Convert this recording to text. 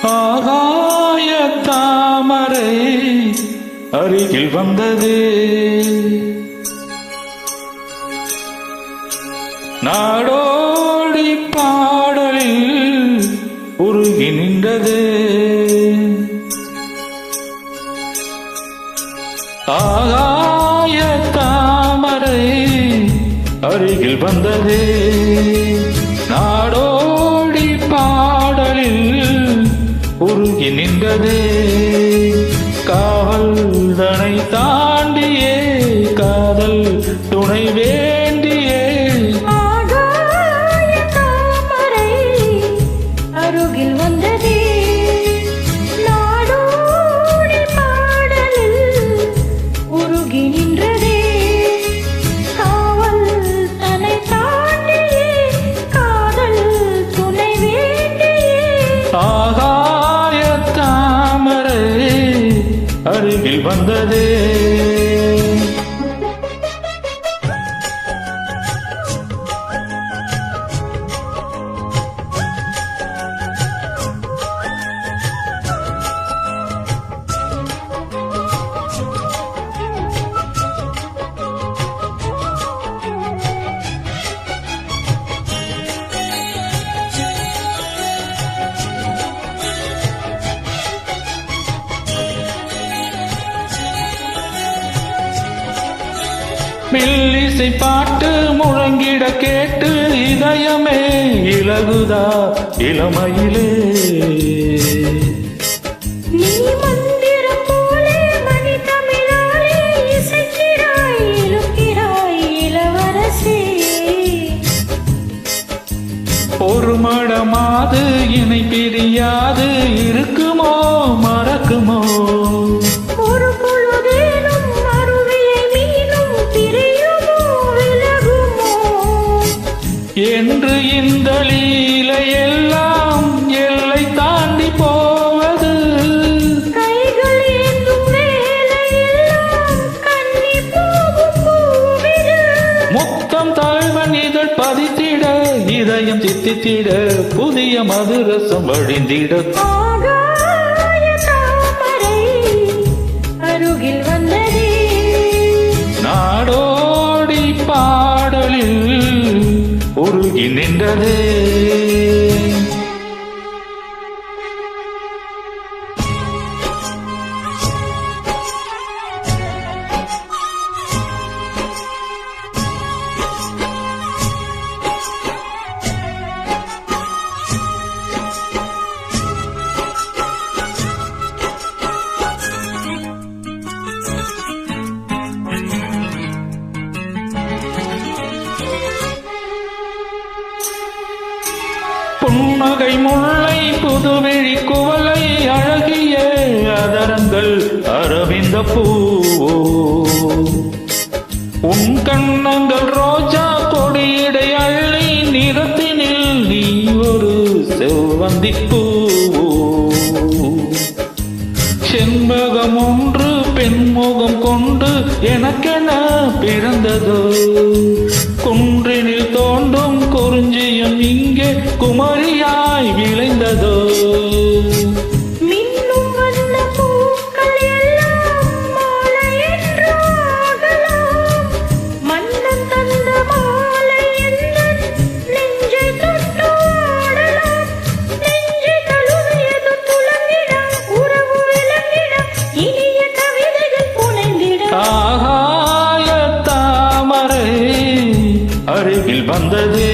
ஆகாய தாமரை அருகில் வந்தது, நாடோடி பாடலில் உருகி நின்றது. ஆகாய தாமரை அருகில் வந்தது, நாடோடி பாடலில் உருகி நின்றது. காவல் தனை தாண்டியே காதல் துணை வேண்டியே ஆகாய தாமரை அருகில் வந்ததே, நாடோடி பாடலில் உருகி நின்றதே. காவல் தனை தாண்டியே காதல் துணை வேண்டியே. ஆகாய தாமரை அருகில் வந்ததே. மெல்லிசை பாட்டு முழங்கிட கேட்டு இதயமே இலகுதா இளமையிலே. நீ மந்திரம் போலே மணி தமிழாலே இசைக்கிறாய் இழுக்கிறாய் இளவரசே. ஒரு மடமாது இணை பிரியாது இருக்குமோ மறக்குமோ. ஒரு பொழுதேனும் அருவியை மீனும் பிரியுமோ விலகுமோ என்று இந்த லீலை எல்லாம் எல்லை தாண்டி போவது. கைகள் ஏந்தும் வேலையெல்லாம் கண்ணி போகும் பூவிது. முத்தம் தாழ்வன் இதழ் பதித்திட இதயம் தித்தித்திட புதிய மதுரசம் வழிந்திட. ஆகாய தாமரை அருகில் வந்ததே, நாடோடி பாடலில் உருகி நின்றதே. புன்னகை முல்லை புதுவெளி குவளை அழகிய அதரங்கள் அரவிந்த பூவோ. உன் கண்ணங்கள் ரோஜா கொடியடை அள்ளி நிறத்தினில் நீ ஒரு செவ்வந்தி பூவோ. செண்பகம் ஒன்று பெண்முகம் கொண்டு எனக்கென பிறந்ததோ. குன்றினில் தோண்டும் குறிஞ்சியும் இங்கே குமரியாய் விளைந்ததோ. மின்னும் வண்ண பூக்கள் எல்லாம் மாலை என்று ஆகலாம். மன்னன் தந்த மாலை எந்தன் நெஞ்சை தொட்டு ஆடலாம். நெஞ்சை தழுவியது துலங்கிட உறவு விளங்கிட இனிய கவிதைகள் புனைந்திட. ஆகாய தாமரை அருகில் வந்ததே.